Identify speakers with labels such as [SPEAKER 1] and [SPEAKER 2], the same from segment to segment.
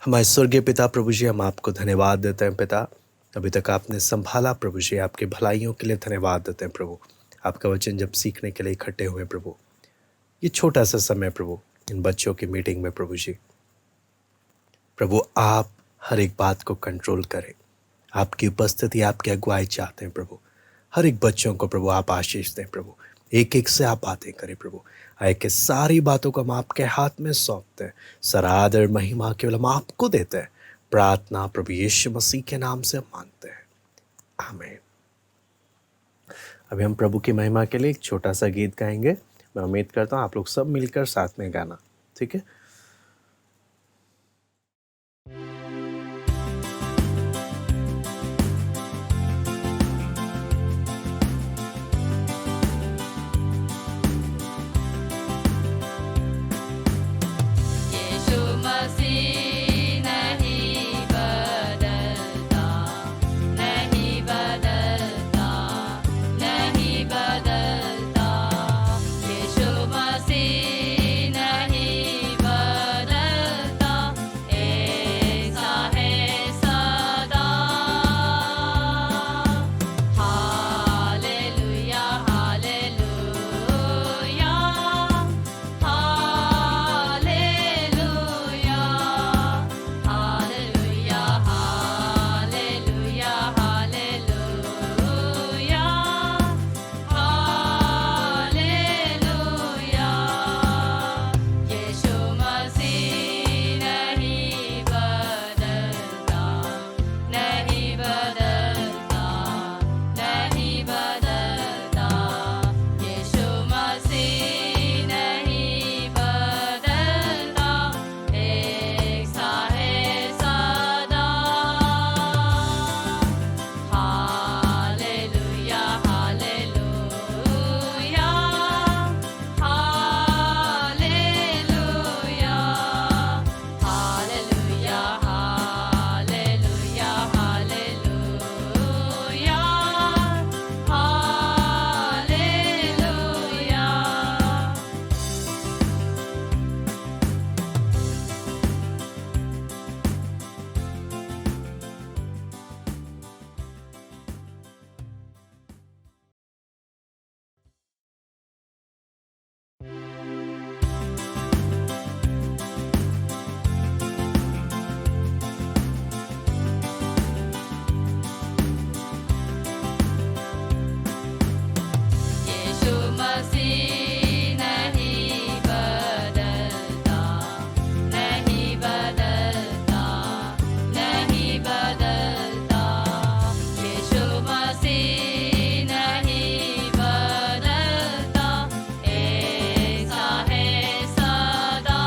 [SPEAKER 1] हमारे स्वर्गीय पिता प्रभु जी, हम आपको धन्यवाद देते हैं पिता। अभी तक आपने संभाला प्रभु जी, आपके भलाइयों के लिए धन्यवाद देते हैं प्रभु। आपका वचन जब सीखने के लिए इकट्ठे हुए प्रभु, ये छोटा सा समय प्रभु, इन बच्चों की मीटिंग में प्रभु जी, प्रभु आप हर एक बात को कंट्रोल करें। आपकी उपस्थिति, आपकी अगुवाई चाहते हैं प्रभु। हर एक बच्चों को प्रभु आप आशीष दें प्रभु। एक एक से आप बातें करें प्रभु। आए के सारी बातों को हम आपके हाथ में सौंपते हैं। सारा आदर महिमा केवल हम आपको देते हैं। प्रार्थना प्रभु यीशु मसीह के नाम से हम मांगते हैं, आमीन। अभी हम प्रभु की महिमा के लिए एक छोटा सा गीत गाएंगे। मैं उम्मीद करता हूँ आप लोग सब मिलकर साथ में गाना, ठीक है।
[SPEAKER 2] यीशु मसीह नहीं बदलता, नहीं बदलता, नहीं बदलता। यीशु मसीह नहीं बदलता, ऐसा है सदा। Hallelujah, hallelujah, hallelujah, hallelujah, hallelujah, hallelujah, hallelujah. Yeshu Masih नहीं बदलता, नहीं बदलता, नहीं बदलता। यीशु मसीह नहीं बदलता, एक सा है सदा। Hallelujah, hallelujah, hallelujah, hallelujah, hallelujah, hallelujah, hallelujah. Yeshu Masih नहीं बदलता, नहीं बदलता, नहीं बदलता। यीशु मसीह नहीं बदलता, ऐसा है सदा।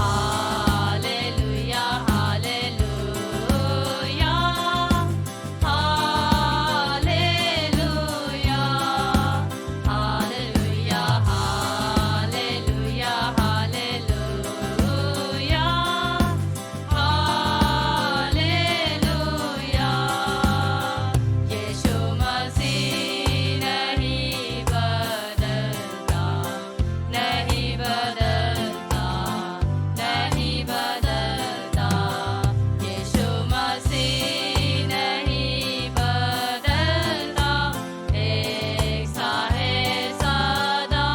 [SPEAKER 2] Hallelujah, hallelujah, hallelujah, hallelujah, hallelujah, hallelujah, hallelujah. Yeshu Masih नहीं बदलता, नहीं बदलता, नहीं बदलता। यीशु मसीह नहीं बदलता, एक सा है सदा।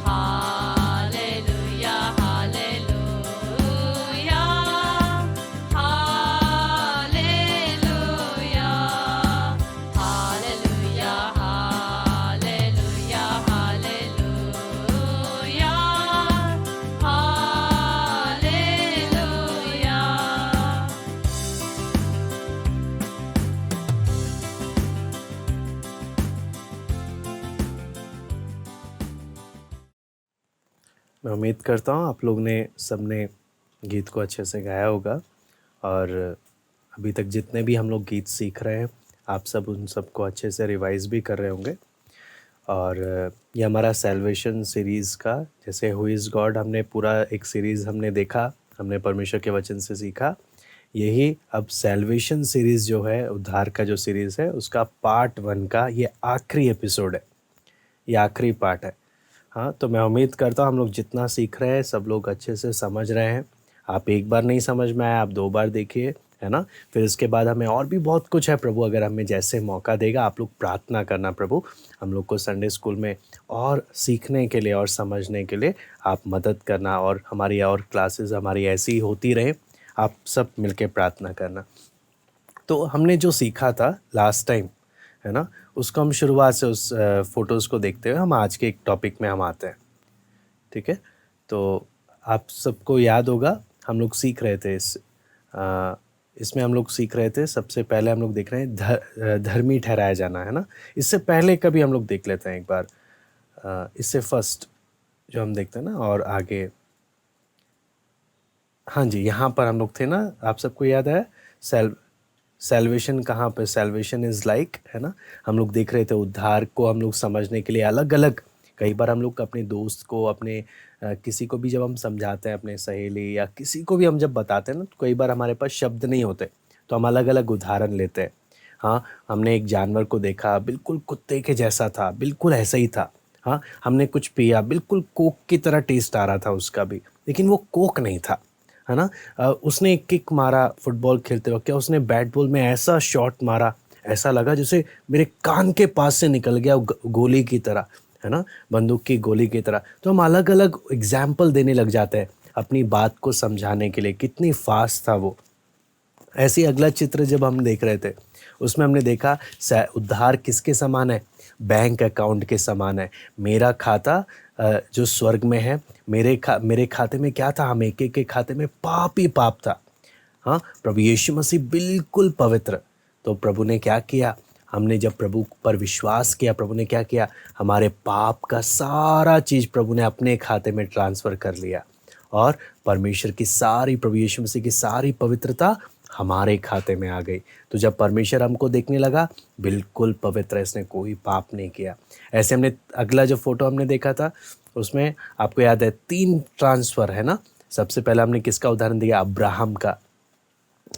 [SPEAKER 2] Hallelujah, hallelujah, hallelujah, hallelujah, hallelujah, hallelujah, hallelujah.
[SPEAKER 1] मैं उम्मीद करता हूँ आप लोग ने सबने गीत को अच्छे से गाया होगा। और अभी तक जितने भी हम लोग गीत सीख रहे हैं, आप सब उन सबको अच्छे से रिवाइज भी कर रहे होंगे। और ये हमारा सैल्वेशन सीरीज़ का, जैसे हु इज़ गॉड, हमने पूरा एक सीरीज़ हमने देखा, हमने परमेश्वर के वचन से सीखा। यही अब सैल्वेशन सीरीज़ जो है, उद्धार का जो सीरीज़ है, उसका पार्ट 1 का ये आखिरी एपिसोड है, ये आखिरी पार्ट है। हाँ, तो मैं उम्मीद करता हूँ हम लोग जितना सीख रहे हैं सब लोग अच्छे से समझ रहे हैं। आप एक बार नहीं समझ में आया, आप 2 बार देखिए, है ना? फिर इसके बाद हमें और भी बहुत कुछ है, प्रभु अगर हमें जैसे मौका देगा आप लोग प्रार्थना करना, प्रभु हम लोग को संडे स्कूल में और सीखने के लिए और समझने के लिए आप मदद करना, और हमारी और क्लासेस हमारी ऐसी ही होती रहें, आप सब मिलके प्रार्थना करना। तो हमने जो सीखा था लास्ट टाइम, है ना, उसको हम शुरुआत से उस फ़ोटोज़ को देखते हुए हम आज के एक टॉपिक में हम आते हैं, ठीक है? तो आप सबको याद होगा हम लोग सीख रहे थे इसमें हम लोग सीख रहे थे, सबसे पहले हम लोग देख रहे हैं धर्मी ठहराया जाना, है ना? इससे पहले कभी हम लोग देख लेते हैं एक बार, इससे फर्स्ट जो हम देखते हैं ना, और आगे हाँ जी, यहाँ पर हम लोग थे ना, आप सबको याद है सैल्वेशन कहाँ पे, सैल्वेशन इज़ लाइक, है ना? हम लोग देख रहे थे उद्धार को हम लोग समझने के लिए अलग अलग, कई बार हम लोग अपने दोस्त को, अपने किसी को भी जब हम समझाते हैं, अपने सहेली या किसी को भी हम जब बताते हैं ना, तो कई बार हमारे पास शब्द नहीं होते, तो हम अलग अलग उदाहरण लेते हैं। हाँ, हमने एक जानवर को देखा, बिल्कुल कुत्ते के जैसा था, बिल्कुल ऐसा ही था। हाँ, हमने कुछ पिया, बिल्कुल कोक की तरह टेस्ट आ रहा था उसका भी, लेकिन वो कोक नहीं था, है ना? उसने एक किक मारा फुटबॉल खेलते वक्त, क्या उसने बैट बॉल में ऐसा शॉट मारा, ऐसा लगा जैसे मेरे कान के पास से निकल गया गोली की तरह, है ना, बंदूक की गोली की तरह। तो हम अलग अलग एग्जाम्पल देने लग जाते हैं अपनी बात को समझाने के लिए, कितनी फास्ट था वो। ऐसे ही अगला चित्र जब हम देख रहे थे, उसमें हमने देखा उद्धार किसके समान है, बैंक अकाउंट के समान है। मेरा खाता जो स्वर्ग में है, मेरे खाते में क्या था, हम एक एक के खाते में पाप ही पाप था। हाँ, प्रभु यीशु मसीह बिल्कुल पवित्र, तो प्रभु ने क्या किया, हमने जब प्रभु पर विश्वास किया, प्रभु ने क्या किया, हमारे पाप का सारा चीज़ प्रभु ने अपने खाते में ट्रांसफ़र कर लिया, और परमेश्वर की सारी, प्रभु यीशु मसीह की सारी पवित्रता हमारे खाते में आ गई। तो जब परमेश्वर हमको देखने लगा, बिल्कुल पवित्र, इसने कोई पाप नहीं किया। ऐसे हमने अगला जो फोटो हमने देखा था, उसमें आपको याद है 3 ट्रांसफ़र, है ना? सबसे पहला हमने किसका उदाहरण दिया, अब्राहम का,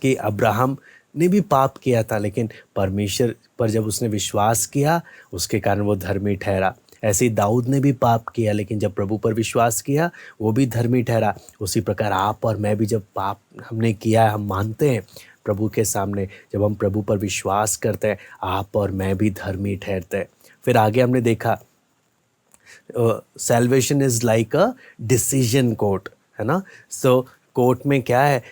[SPEAKER 1] कि अब्राहम ने भी पाप किया था, लेकिन परमेश्वर पर जब उसने विश्वास किया, उसके कारण वो धर्मी ठहरा। ऐसे ही दाऊद ने भी पाप किया, लेकिन जब प्रभु पर विश्वास किया, वो भी धर्मी ठहरा। उसी प्रकार आप और मैं भी जब पाप हमने किया है, हम मानते हैं प्रभु के सामने, जब हम प्रभु पर विश्वास करते हैं, आप और मैं भी धर्मी ठहरते हैं। फिर आगे हमने देखा salvation is like a decision court, है ना? सो कोर्ट में क्या है,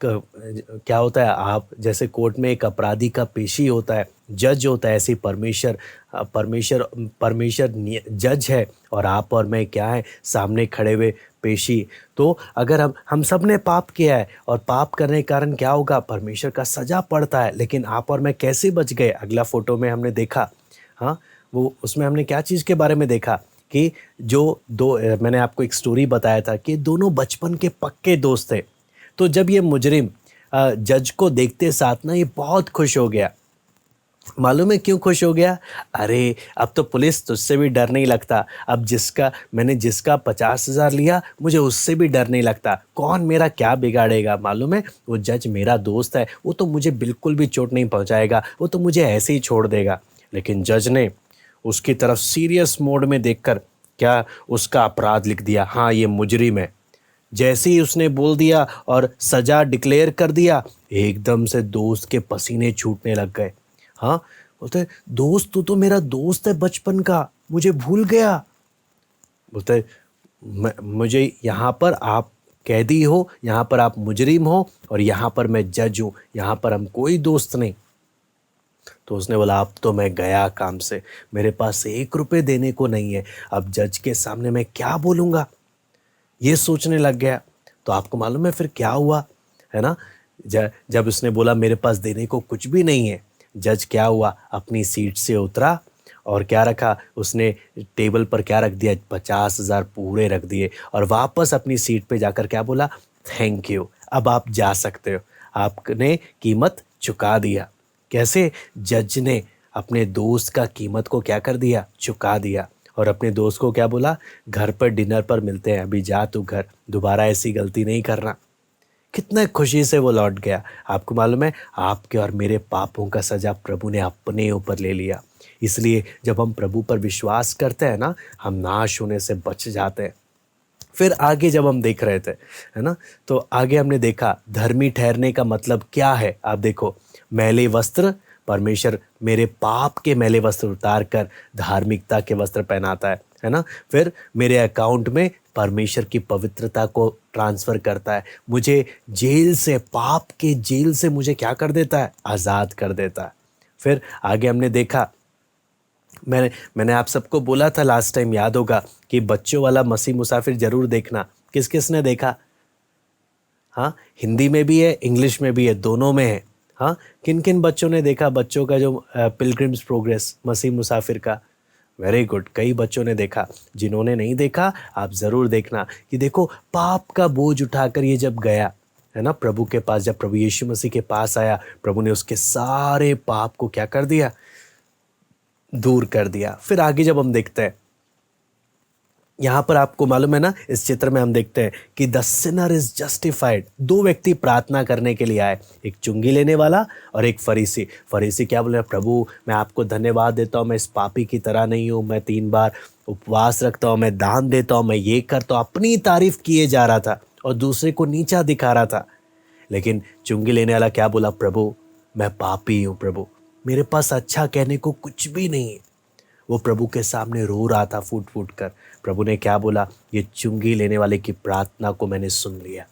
[SPEAKER 1] क्या होता है, आप जैसे कोर्ट में एक अपराधी का पेशी होता है, जज होता है, ऐसे ही परमेश्वर जज है, और आप और मैं क्या है, सामने खड़े हुए पेशी। तो अगर हम सब ने पाप किया है, और पाप करने के कारण क्या होगा, परमेश्वर का सज़ा पड़ता है, लेकिन आप और मैं कैसे बच गए, अगला फ़ोटो में हमने देखा। हाँ, वो उसमें हमने क्या चीज़ के बारे में देखा, कि जो दो मैंने आपको एक स्टोरी बताया था कि दोनों बचपन के पक्के दोस्त थे। तो जब ये मुजरिम जज को देखते साथ ना, ये बहुत खुश हो गया। मालूम है क्यों खुश हो गया? अरे, अब तो पुलिस तुझसे भी डर नहीं लगता, अब मैंने जिसका 50,000 लिया, मुझे उससे भी डर नहीं लगता, कौन मेरा क्या बिगाड़ेगा। मालूम है, वो जज मेरा दोस्त है, वो तो मुझे बिल्कुल भी चोट नहीं पहुंचाएगा, वो तो मुझे ऐसे ही छोड़ देगा। लेकिन जज ने उसकी तरफ सीरियस मोड में देखकर क्या उसका अपराध लिख दिया, हाँ ये मुजरिम है। जैसे ही उसने बोल दिया और सजा डिक्लेयर कर दिया, एकदम से दोस्त के पसीने छूटने लग गए। हाँ, बोलते दोस्त, तू तो मेरा दोस्त है बचपन का, मुझे भूल गया। बोलते मुझे यहाँ पर आप कैदी हो, यहाँ पर आप मुजरिम हो, और यहाँ पर मैं जज हूँ, यहाँ पर हम कोई दोस्त नहीं। तो उसने बोला, अब तो मैं गया काम से, मेरे पास 1 रुपये देने को नहीं है, अब जज के सामने मैं क्या बोलूँगा, ये सोचने लग गया। तो आपको मालूम है फिर क्या हुआ, है ना? जब उसने बोला मेरे पास देने को कुछ भी नहीं है, जज क्या हुआ, अपनी सीट से उतरा, और क्या रखा उसने, टेबल पर क्या रख दिया, 50,000 पूरे रख दिए, और वापस अपनी सीट पे जाकर क्या बोला, थैंक यू, अब आप जा सकते हो, आपने कीमत चुका दिया। कैसे? जज ने अपने दोस्त का कीमत को क्या कर दिया, चुका दिया, और अपने दोस्त को क्या बोला, घर पर डिनर पर मिलते हैं, अभी जा तू घर, दोबारा ऐसी गलती नहीं करना। कितना खुशी से वो लौट गया। आपको मालूम है, आपके और मेरे पापों का सजा प्रभु ने अपने ऊपर ले लिया। इसलिए जब हम प्रभु पर विश्वास करते हैं ना, हम नाश होने से बच जाते हैं। फिर आगे जब हम देख रहे थे, है ना, तो आगे हमने देखा धर्मी ठहरने का मतलब क्या है। आप देखो, मैले वस्त्र, परमेश्वर मेरे पाप के मैले वस्त्र उतार कर धार्मिकता के वस्त्र पहनाता है ना। फिर मेरे अकाउंट में परमेश्वर की पवित्रता को ट्रांसफ़र करता है। मुझे जेल से, पाप के जेल से मुझे क्या कर देता है? आज़ाद कर देता है। फिर आगे हमने देखा, मैंने आप सबको बोला था लास्ट टाइम, याद होगा, कि बच्चों वाला मसीह मुसाफिर जरूर देखना। किस किस ने देखा? हाँ, हिंदी में भी है, इंग्लिश में भी है, दोनों में है। हाँ, किन किन बच्चों ने देखा? बच्चों का जो पिलग्रिम्स प्रोग्रेस मसीह मुसाफिर का, वेरी गुड, कई बच्चों ने देखा। जिन्होंने नहीं देखा, आप ज़रूर देखना कि देखो, पाप का बोझ उठाकर ये जब गया, है ना, प्रभु के पास, जब प्रभु यीशु मसीह के पास आया, प्रभु ने उसके सारे पाप को क्या कर दिया? दूर कर दिया। फिर आगे जब हम देखते हैं, यहाँ पर आपको मालूम है ना, इस चित्र में हम देखते हैं कि द सिनर इज जस्टिफाइड। दो व्यक्ति प्रार्थना करने के लिए आए, एक चुंगी लेने वाला और एक फरीसी। फरीसी क्या बोले? प्रभु, मैं आपको धन्यवाद देता हूँ, मैं इस पापी की तरह नहीं हूँ, मैं 3 बार उपवास रखता हूँ, मैं दान देता हूँ, मैं ये करता हूँ। अपनी तारीफ किए जा रहा था और दूसरे को नीचा दिखा रहा था। लेकिन चुंगी लेने वाला क्या बोला? प्रभु, मैं पापी हूँ, प्रभु, मेरे पास अच्छा कहने को कुछ भी नहीं है। वो प्रभु के सामने रो रहा था फूट फूट कर। प्रभु ने क्या बोला? ये चुंगी लेने वाले की प्रार्थना को मैंने सुन लिया।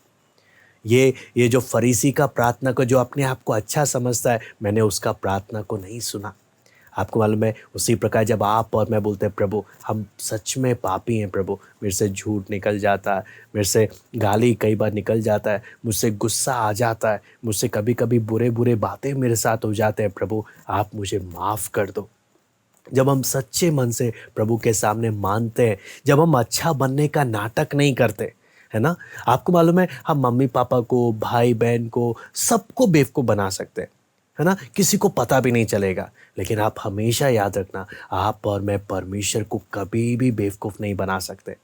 [SPEAKER 1] ये जो फरीसी का प्रार्थना को, जो अपने आप को अच्छा समझता है, मैंने उसका प्रार्थना को नहीं सुना। आपको मालूम है, उसी प्रकार जब आप और मैं बोलते हैं, प्रभु हम सच में पापी हैं, प्रभु मेरे से झूठ निकल जाता है, मेरे से गाली कई बार निकल जाता है, मुझसे गुस्सा आ जाता है, मुझसे कभी कभी बुरे बुरे बातें मेरे साथ हो जाते हैं, प्रभु आप मुझे माफ़ कर दो। जब हम सच्चे मन से प्रभु के सामने मानते हैं, जब हम अच्छा बनने का नाटक नहीं करते, है ना। आपको मालूम है, हम मम्मी पापा को, भाई बहन को, सबको बेवकूफ़ बना सकते हैं, है ना, किसी को पता भी नहीं चलेगा। लेकिन आप हमेशा याद रखना, आप और मैं परमेश्वर को कभी भी बेवकूफ़ नहीं बना सकते।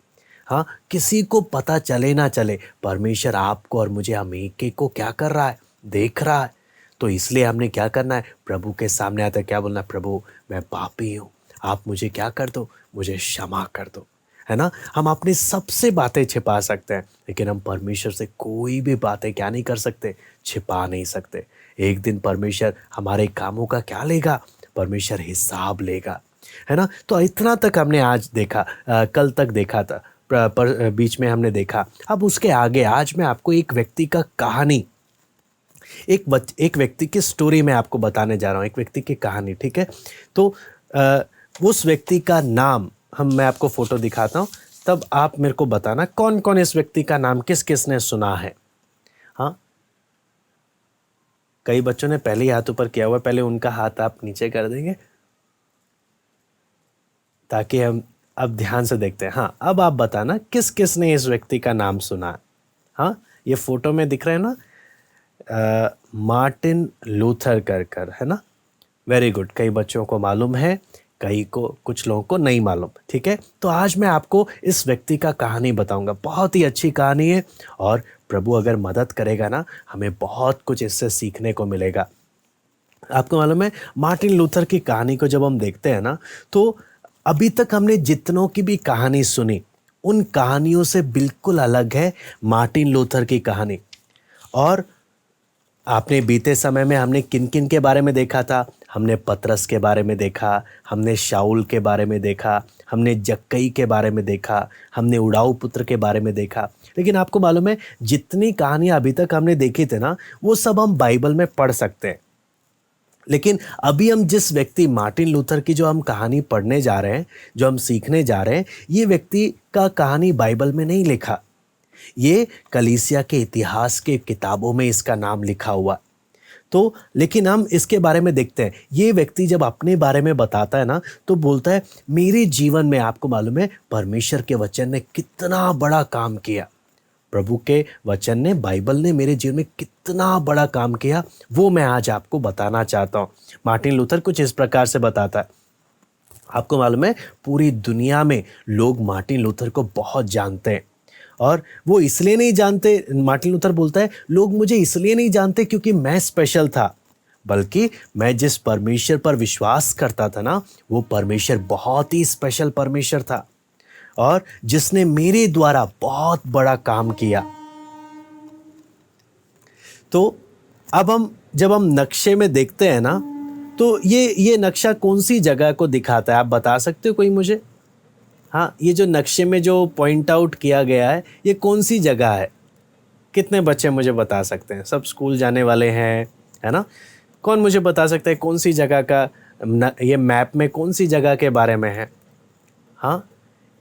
[SPEAKER 1] हाँ, किसी को पता चले ना चले, परमेश्वर आपको और मुझे, हम एक को क्या कर रहा है? देख रहा है। तो इसलिए हमने क्या करना है? प्रभु के सामने आते क्या बोलना? प्रभु मैं पापी हूँ, आप मुझे क्या कर दो? मुझे क्षमा कर दो, है ना। हम अपनी सबसे बातें छिपा सकते हैं, लेकिन हम परमेश्वर से कोई भी बातें क्या नहीं कर सकते? छिपा नहीं सकते। एक दिन परमेश्वर हमारे कामों का क्या लेगा? परमेश्वर हिसाब लेगा, है ना। तो इतना तक हमने आज देखा, कल तक देखा था, पर बीच में हमने देखा। अब उसके आगे आज मैं आपको एक व्यक्ति का कहानी, एक व्यक्ति की स्टोरी मैं आपको बताने जा रहा हूँ, एक व्यक्ति की कहानी, ठीक है। तो उस व्यक्ति का नाम मैं आपको फोटो दिखाता हूँ, तब आप मेरे को बताना कौन कौन इस व्यक्ति का नाम किस किस ने सुना है। हाँ, कई बच्चों ने पहले ही हाथ ऊपर किया हुआ, पहले उनका हाथ आप नीचे कर देंगे ताकि हम अब ध्यान से देखते हैं। हाँ, अब आप बताना किस किस ने इस व्यक्ति का नाम सुना। हाँ, ये फोटो में दिख रहे हैं ना, मार्टिन लूथर कर, है ना। वेरी गुड, कई बच्चों को मालूम है, कई को, कुछ लोगों को नहीं मालूम, ठीक है। तो आज मैं आपको इस व्यक्ति का कहानी बताऊंगा। बहुत ही अच्छी कहानी है और प्रभु अगर मदद करेगा ना, हमें बहुत कुछ इससे सीखने को मिलेगा। आपको मालूम है, मार्टिन लूथर की कहानी को जब हम देखते हैं ना, तो अभी तक हमने जितनों की भी कहानी सुनी, उन कहानियों से बिल्कुल अलग है मार्टिन लूथर की कहानी। और आपने बीते समय में हमने किन किन के बारे में देखा था? हमने पतरस के बारे में देखा, हमने शाऊल के बारे में देखा, हमने जक्कई के बारे में देखा, हमने उड़ाऊ पुत्र के बारे में देखा। लेकिन आपको मालूम है, जितनी कहानियाँ अभी तक हमने देखी थी ना, वो सब हम बाइबल में पढ़ सकते हैं। लेकिन अभी हम जिस व्यक्ति मार्टिन लूथर की जो हम कहानी पढ़ने जा रहे हैं, जो हम सीखने जा रहे हैं, ये व्यक्ति का कहानी बाइबल में नहीं लिखा, ये कलीसिया के इतिहास के किताबों में इसका नाम लिखा हुआ। तो लेकिन हम इसके बारे में देखते हैं। ये व्यक्ति जब अपने बारे में बताता है ना, तो बोलता है मेरे जीवन में, आपको मालूम है, परमेश्वर के वचन ने कितना बड़ा काम किया। प्रभु के वचन ने, बाइबल ने मेरे जीवन में कितना बड़ा काम किया, वो मैं आज आपको बताना चाहता हूँ। मार्टिन लूथर कुछ इस प्रकार से बताता है। आपको मालूम है, पूरी दुनिया में लोग मार्टिन लूथर को बहुत जानते हैं। और वो इसलिए नहीं जानते, मार्टिन लूथर बोलता है, लोग मुझे इसलिए नहीं जानते क्योंकि मैं स्पेशल था, बल्कि मैं जिस परमेश्वर पर विश्वास करता था ना, वो परमेश्वर बहुत ही स्पेशल परमेश्वर था और जिसने मेरे द्वारा बहुत बड़ा काम किया। तो अब जब हम नक्शे में देखते हैं ना, तो ये नक्शा कौन सी जगह को दिखाता है, आप बता सकते हो कोई मुझे? हाँ, ये जो नक्शे में जो पॉइंट आउट किया गया है, ये कौन सी जगह है? कितने बच्चे मुझे बता सकते हैं? सब स्कूल जाने वाले हैं, है ना? कौन मुझे बता सकता है कौन सी जगह का ये मैप में कौन सी जगह के बारे में है? हाँ,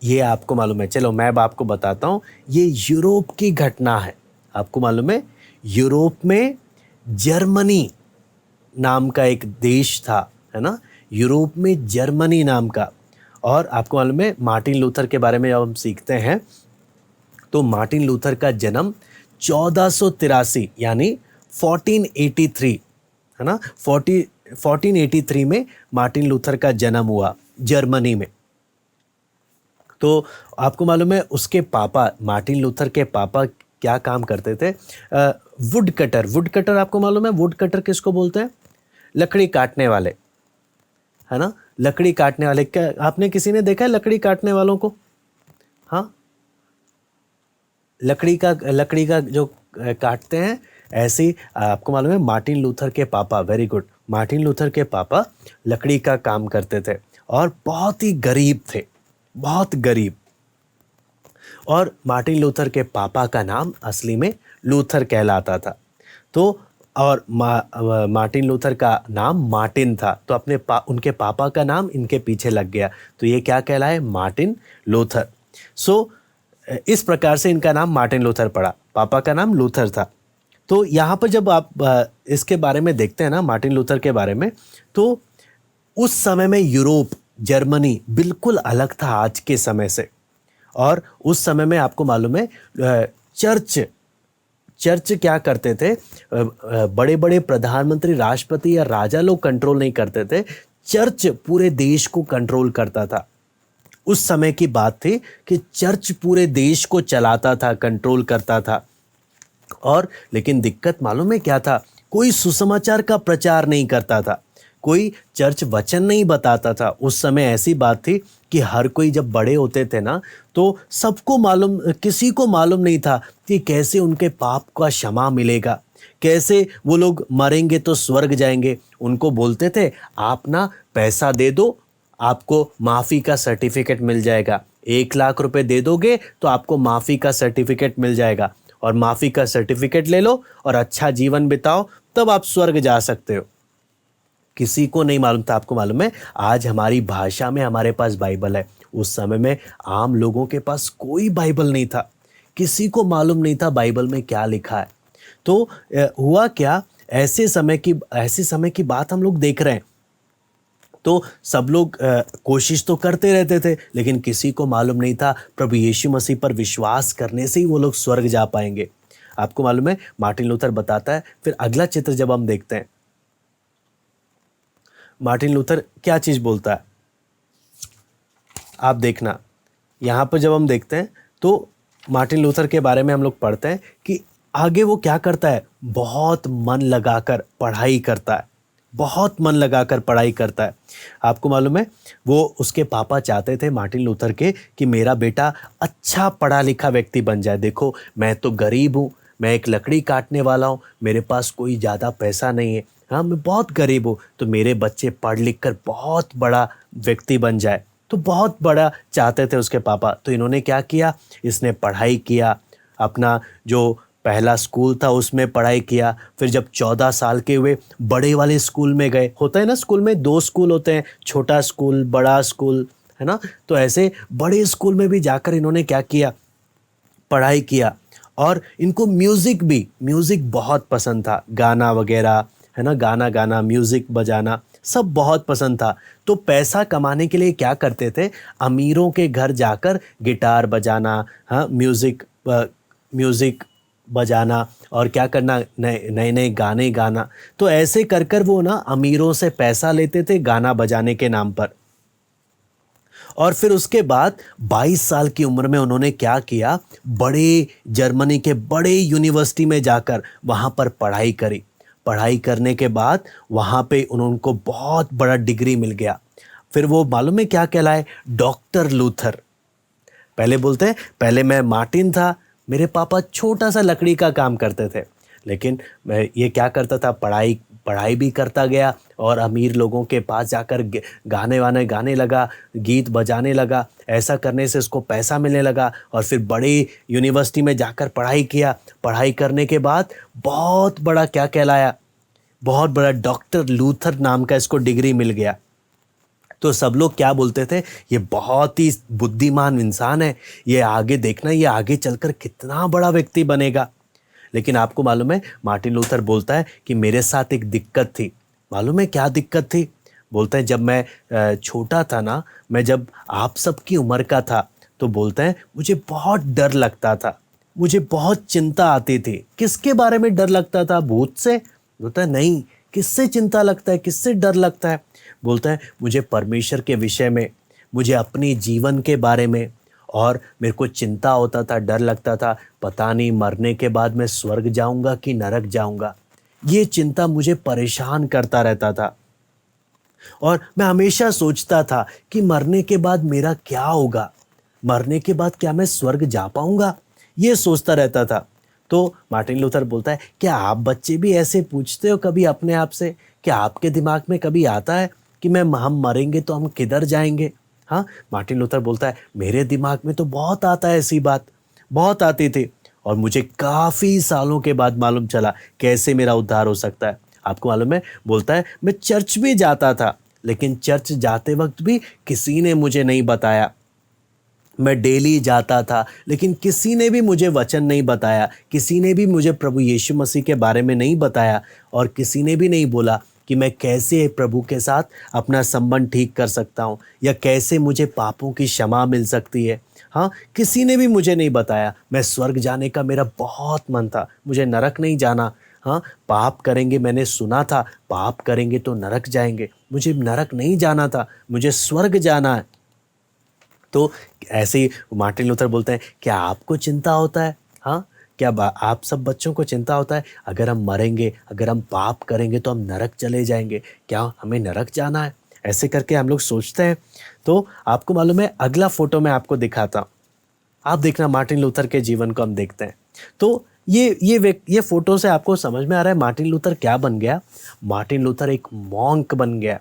[SPEAKER 1] ये आपको मालूम है। चलो मैं अब आपको बताता हूँ। ये यूरोप की घटना है। आपको मालूम है, यूरोप में जर्मनी नाम का एक देश था, है ना? यूरोप में जर्मनी नाम का। और आपको मालूम है, मार्टिन लूथर के बारे में जब हम सीखते हैं तो मार्टिन लूथर का जन्म 1483 यानी 1483, है ना? 1483 में मार्टिन लूथर का जन्म हुआ जर्मनी में। तो आपको मालूम है, उसके पापा, मार्टिन लूथर के पापा क्या काम करते थे? Would cutter. वुड कटर आपको मालूम है, वुड कटर किसको बोलते हैं? लकड़ी काटने वाले, है ना? लकड़ी काटने वाले। क्या आपने किसी ने देखा है लकड़ी काटने वालों को? हाँ, लकड़ी का जो काटते हैं, ऐसे ही आपको मालूम है मार्टिन लूथर के पापा, वेरी गुड, मार्टिन लूथर के पापा लकड़ी का काम करते थे और बहुत ही गरीब थे, बहुत गरीब। और मार्टिन लूथर के पापा का नाम असली में लूथर कहलाता था। तो और मार्टिन लूथर का नाम मार्टिन था, तो उनके पापा का नाम इनके पीछे लग गया, तो ये क्या कहलाए? Martin Luther. सो इस प्रकार से इनका नाम मार्टिन लूथर पड़ा, पापा का नाम लूथर था। तो यहाँ पर जब आप इसके बारे में देखते हैं ना, मार्टिन लूथर के बारे में, तो उस समय में यूरोप, जर्मनी बिल्कुल अलग था आज के समय से। और उस समय में आपको मालूम है चर्च क्या करते थे? बड़े बड़े प्रधानमंत्री, राष्ट्रपति या राजा लोग कंट्रोल नहीं करते थे, चर्च पूरे देश को कंट्रोल करता था। उस समय की बात थी कि चर्च पूरे देश को चलाता था, कंट्रोल करता था। और लेकिन दिक्कत मालूम है क्या था? कोई सुसमाचार का प्रचार नहीं करता था, कोई चर्च वचन नहीं बताता था। उस समय ऐसी बात थी कि हर कोई जब बड़े होते थे ना, तो सबको मालूम, किसी को मालूम नहीं था कि कैसे उनके पाप का क्षमा मिलेगा, कैसे वो लोग मरेंगे तो स्वर्ग जाएंगे। उनको बोलते थे, आप ना पैसा दे दो, आपको माफ़ी का सर्टिफिकेट मिल जाएगा। 1 लाख रुपए दे दोगे तो आपको माफ़ी का सर्टिफिकेट मिल जाएगा, और माफ़ी का सर्टिफिकेट ले लो और अच्छा जीवन बिताओ, तब आप स्वर्ग जा सकते हो। किसी को नहीं मालूम था। आपको मालूम है, आज हमारी भाषा में हमारे पास बाइबल है, उस समय में आम लोगों के पास कोई बाइबल नहीं था, किसी को मालूम नहीं था बाइबल में क्या लिखा है। तो हुआ क्या, ऐसे समय की बात हम लोग देख रहे हैं। तो सब लोग कोशिश तो करते रहते थे, लेकिन किसी को मालूम नहीं था प्रभु यीशु मसीह पर विश्वास करने से ही वो लोग स्वर्ग जा पाएंगे। आपको मालूम है, मार्टिन लूथर बताता है। फिर अगला चित्र जब हम देखते हैं, मार्टिन लूथर क्या चीज़ बोलता है, आप देखना। यहाँ पर जब हम देखते हैं तो मार्टिन लूथर के बारे में हम लोग पढ़ते हैं कि आगे वो क्या करता है, बहुत मन लगाकर पढ़ाई करता है, बहुत मन लगाकर पढ़ाई करता है। आपको मालूम है, वो उसके पापा चाहते थे मार्टिन लूथर के कि मेरा बेटा अच्छा पढ़ा लिखा व्यक्ति बन जाए। देखो, मैं तो गरीब हूँ, मैं एक लकड़ी काटने वाला हूँ, मेरे पास कोई ज़्यादा पैसा नहीं है, हाँ मैं बहुत गरीब हूँ, तो मेरे बच्चे पढ़ लिख कर बहुत बड़ा व्यक्ति बन जाए। तो बहुत बड़ा चाहते थे उसके पापा। तो इन्होंने क्या किया, इसने पढ़ाई किया, अपना जो पहला स्कूल था उसमें पढ़ाई किया। फिर जब 14 साल के हुए, बड़े वाले स्कूल में गए। होता है ना, स्कूल में 2 स्कूल होते हैं, छोटा स्कूल, बड़ा स्कूल, है ना? तो ऐसे बड़े स्कूल में भी जाकर इन्होंने क्या किया, पढ़ाई किया। और इनको म्यूज़िक बहुत पसंद था, गाना वगैरह, है ना, गाना गाना, म्यूज़िक बजाना सब बहुत पसंद था। तो पैसा कमाने के लिए क्या करते थे, अमीरों के घर जाकर गिटार बजाना, हाँ म्यूज़िक बजाना, और क्या करना, नए नए गाने गाना। तो ऐसे कर कर वो ना अमीरों से पैसा लेते थे गाना बजाने के नाम पर। और फिर उसके बाद 22 साल की उम्र में उन्होंने क्या किया, बड़े जर्मनी के बड़े यूनिवर्सिटी में जाकर वहाँ पर पढ़ाई करी। पढ़ाई करने के बाद वहाँ पे उनको बहुत बड़ा डिग्री मिल गया। फिर वो मालूम है क्या कहलाए? Doctor Luther. पहले बोलते हैं पहले मैं मार्टिन था, मेरे पापा छोटा सा लकड़ी का काम करते थे, लेकिन मैं ये क्या करता था, पढ़ाई भी करता गया और अमीर लोगों के पास जाकर गाने लगा, गीत बजाने लगा। ऐसा करने से उसको पैसा मिलने लगा और फिर बड़ी यूनिवर्सिटी में जाकर पढ़ाई किया। पढ़ाई करने के बाद बहुत बड़ा क्या कहलाया, बहुत बड़ा डॉक्टर लूथर नाम का इसको डिग्री मिल गया। तो सब लोग क्या बोलते थे, ये बहुत ही बुद्धिमान इंसान है, ये आगे देखना, ये आगे चलकर कितना बड़ा व्यक्ति बनेगा। लेकिन आपको मालूम है मार्टिन लूथर बोलता है कि मेरे साथ एक दिक्कत थी। मालूम है क्या दिक्कत थी? बोलते हैं जब मैं छोटा था ना, मैं जब आप सबकी उम्र का था, तो बोलते हैं मुझे बहुत डर लगता था, मुझे बहुत चिंता आती थी। किसके बारे में डर लगता था? भूत से? बोलता है नहीं। किससे चिंता लगता है, किससे डर लगता है? बोलता है मुझे परमेश्वर के विषय में, मुझे अपने जीवन के बारे में, और मेरे को चिंता होता था, डर लगता था, पता नहीं मरने के बाद मैं स्वर्ग जाऊंगा कि नरक जाऊंगा। ये चिंता मुझे परेशान करता रहता था और मैं हमेशा सोचता था कि मरने के बाद मेरा क्या होगा, मरने के बाद क्या मैं स्वर्ग जा पाऊंगा, ये सोचता रहता था। तो मार्टिन लूथर बोलता है क्या आप बच्चे भी ऐसे पूछते हो कभी अपने आप से? क्या आपके दिमाग में कभी आता है कि हम मरेंगे तो हम किधर जाएंगे? हाँ, मार्टिन लूथर बोलता है मेरे दिमाग में तो बहुत आता है, ऐसी बात बहुत आती थी, और मुझे काफ़ी सालों के बाद मालूम चला कैसे मेरा उद्धार हो सकता है। आपको मालूम है, बोलता है मैं चर्च भी जाता था, लेकिन चर्च जाते वक्त भी किसी ने मुझे नहीं बताया। मैं डेली जाता था, लेकिन किसी ने भी मुझे वचन नहीं बताया, किसी ने भी मुझे प्रभु यीशु मसीह के बारे में नहीं बताया, और किसी ने भी नहीं बोला कि मैं कैसे प्रभु के साथ अपना संबंध ठीक कर सकता हूँ, या कैसे मुझे पापों की क्षमा मिल सकती है। हाँ, किसी ने भी मुझे नहीं बताया। मैं स्वर्ग जाने का मेरा बहुत मन था, मुझे नरक नहीं जाना। हाँ, पाप करेंगे, मैंने सुना था पाप करेंगे तो नरक जाएंगे, मुझे नरक नहीं जाना था, मुझे स्वर्ग जाना है। तो ऐसे ही मार्टिन लूथर बोलते हैं क्या आपको चिंता होता है? हाँ, क्या आप सब बच्चों को चिंता होता है अगर हम मरेंगे, अगर हम पाप करेंगे तो हम नरक चले जाएंगे, क्या हमें नरक जाना है? ऐसे करके हम लोग सोचते हैं। तो आपको मालूम है, अगला फोटो मैं आपको दिखाता हूँ, आप देखना मार्टिन लूथर के जीवन को हम देखते हैं। तो ये फोटो से आपको समझ में आ रहा है मार्टिन लूथर क्या बन गया। मार्टिन लूथर एक मॉन्क बन गया,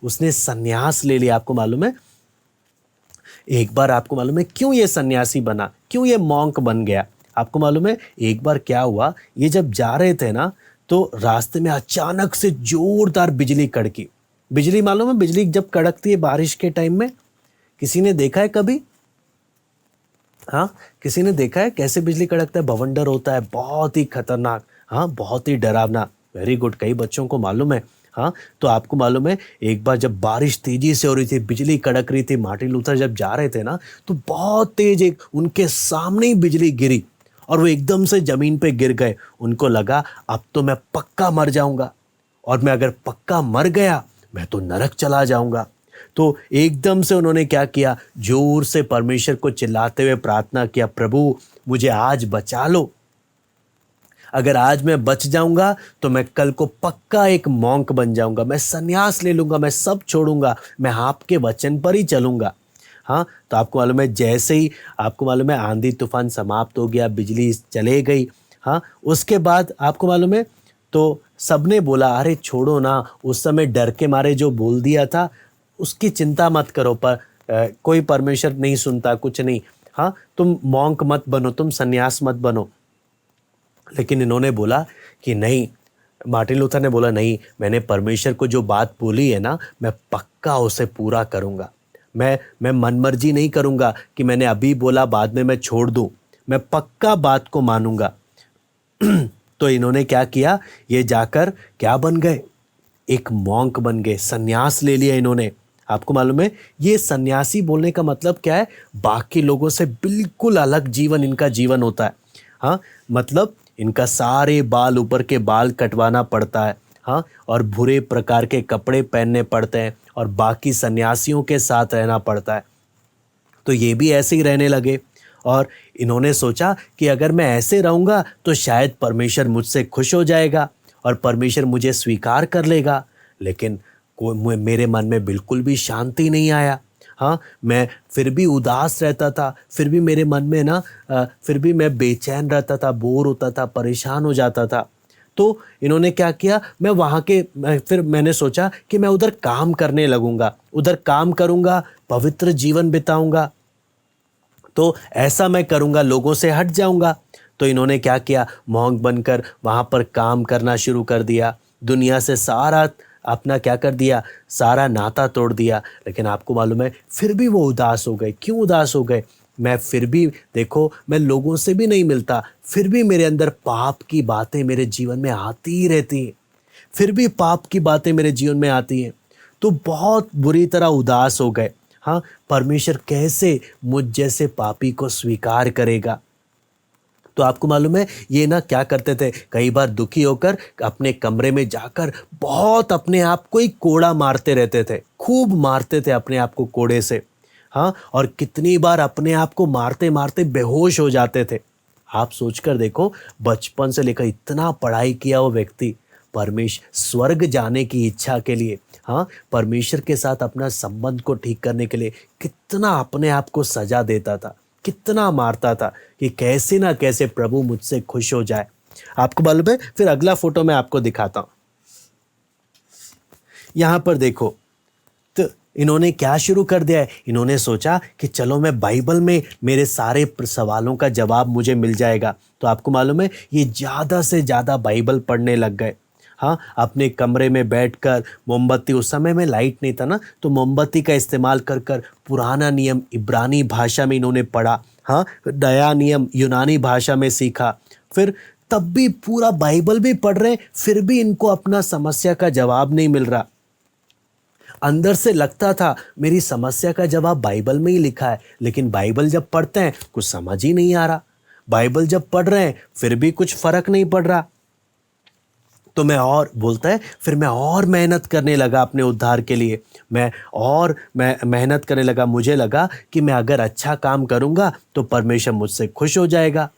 [SPEAKER 1] उसने सन्यास ले लिया। आपको मालूम है, एक बार आपको मालूम है क्यों ये सन्यासी बना, क्यों ये मॉन्क बन गया? आपको मालूम है एक बार क्या हुआ, ये जब जा रहे थे ना, तो रास्ते में अचानक से जोरदार बिजली कड़की। बिजली मालूम है, बिजली जब कड़कती है बारिश के टाइम में, किसी ने देखा है कभी? हाँ, किसी ने देखा है कैसे बिजली कड़कता है? भवंडर होता है, बहुत ही खतरनाक, हाँ, बहुत ही डरावना। वेरी गुड, कई बच्चों को मालूम है। हाँ, तो आपको मालूम है एक बार जब बारिश तेजी से हो रही थी, बिजली कड़क रही थी, मार्टिन लूथर जब जा रहे थे ना, तो बहुत तेज एक उनके सामने ही बिजली गिरी और वो एकदम से जमीन पे गिर गए। उनको लगा अब तो मैं पक्का मर जाऊंगा, और मैं अगर पक्का मर गया मैं तो नरक चला जाऊंगा। तो एकदम से उन्होंने क्या किया, जोर से परमेश्वर को चिल्लाते हुए प्रार्थना किया, प्रभु मुझे आज बचा लो, अगर आज मैं बच जाऊंगा तो मैं कल को पक्का एक मॉन्क बन जाऊंगा, मैं सन्यास ले लूंगा, मैं सब छोड़ूंगा, मैं आपके वचन पर ही चलूंगा। हाँ, तो आपको मालूम है जैसे ही आपको मालूम है आंधी तूफान समाप्त हो गया, बिजली चले गई। हाँ, उसके बाद आपको मालूम है तो सबने बोला अरे छोड़ो ना, उस समय डर के मारे जो बोल दिया था उसकी चिंता मत करो, पर कोई परमेश्वर नहीं सुनता, कुछ नहीं। हाँ, तुम मॉन्क मत बनो, तुम सन्यास मत बनो। लेकिन इन्होंने बोला कि नहीं, मार्टिन लूथर ने बोला नहीं, मैंने परमेश्वर को जो बात बोली है ना, मैं पक्का उसे पूरा करूँगा। मैं मनमर्जी नहीं करूँगा कि मैंने अभी बोला बाद में मैं छोड़ दूँ, मैं पक्का बात को मानूंगा। तो इन्होंने क्या किया, ये जाकर क्या बन गए, एक मॉन्क बन गए, सन्यास ले लिया इन्होंने। आपको मालूम है ये सन्यासी बोलने का मतलब क्या है, बाकी लोगों से बिल्कुल अलग जीवन इनका जीवन होता है। हाँ, मतलब इनका सारे बाल, ऊपर के बाल कटवाना पड़ता है। हाँ, और बुरे प्रकार के कपड़े पहनने पड़ते हैं और बाकी सन्यासियों के साथ रहना पड़ता है। तो ये भी ऐसे ही रहने लगे और इन्होंने सोचा कि अगर मैं ऐसे रहूँगा तो शायद परमेश्वर मुझसे खुश हो जाएगा और परमेश्वर मुझे स्वीकार कर लेगा। लेकिन मेरे मन में बिल्कुल भी शांति नहीं आया। हाँ, मैं फिर भी उदास रहता था, फिर भी मेरे मन में ना फिर भी मैं बेचैन रहता था, बोर होता था, परेशान हो जाता था। तो इन्होंने क्या किया, फिर मैंने सोचा कि मैं उधर काम करने लगूंगा, उधर काम करूंगा, पवित्र जीवन बिताऊंगा, तो ऐसा मैं करूंगा, लोगों से हट जाऊंगा। तो इन्होंने क्या किया, मॉन्क बनकर वहां पर काम करना शुरू कर दिया, दुनिया से सारा अपना क्या कर दिया, सारा नाता तोड़ दिया। लेकिन आपको मालूम है, फिर भी वो उदास हो गए। क्यों उदास हो गए? मैं फिर भी देखो, मैं लोगों से भी नहीं मिलता, फिर भी मेरे अंदर पाप की बातें मेरे जीवन में आती ही रहती हैं, फिर भी पाप की बातें मेरे जीवन में आती हैं। तो बहुत बुरी तरह उदास हो गए। हाँ, परमेश्वर कैसे मुझ जैसे पापी को स्वीकार करेगा? तो आपको मालूम है, ये ना क्या करते थे, कई बार दुखी होकर अपने कमरे में जाकर बहुत अपने आप को ही कोड़ा मारते रहते थे, खूब मारते थे अपने आप को कोड़े से। हाँ, और कितनी बार अपने आप को मारते मारते बेहोश हो जाते थे। आप सोचकर देखो, बचपन से लेकर इतना पढ़ाई किया वो व्यक्ति, परमेश्वर स्वर्ग जाने की इच्छा के लिए, हाँ, परमेश्वर के साथ अपना संबंध को ठीक करने के लिए कितना अपने आप को सजा देता था, कितना मारता था कि कैसे ना कैसे प्रभु मुझसे खुश हो जाए। आपको मालूम है, फिर अगला फोटो मैं आपको दिखाता हूं। यहां पर देखो, तो इन्होंने क्या शुरू कर दिया है, इन्होंने सोचा कि चलो मैं बाइबल में मेरे सारे सवालों का जवाब मुझे मिल जाएगा। तो आपको मालूम है, ये ज़्यादा से ज़्यादा बाइबल पढ़ने लग गए। हाँ, अपने कमरे में बैठकर मोमबत्ती, उस समय में लाइट नहीं था ना, तो मोमबत्ती का इस्तेमाल कर कर पुराना नियम इब्रानी भाषा में इन्होंने पढ़ा। हाँ, नया नियम यूनानी भाषा में सीखा। फिर तब भी पूरा बाइबल भी पढ़ रहे, फिर भी इनको अपना समस्या का जवाब नहीं मिल रहा। अंदर से लगता था मेरी समस्या का जवाब बाइबल में ही लिखा है, लेकिन बाइबल जब पढ़ते हैं कुछ समझ ही नहीं आ रहा। बाइबल जब पढ़ रहे हैं फिर भी कुछ फर्क नहीं पड़ रहा। तो फिर मैं और मेहनत करने लगा अपने उद्धार के लिए। मैं मेहनत करने लगा। मुझे लगा कि मैं अगर अच्छा काम करूंगा तो परमेश्वर मुझसे खुश हो जाएगा।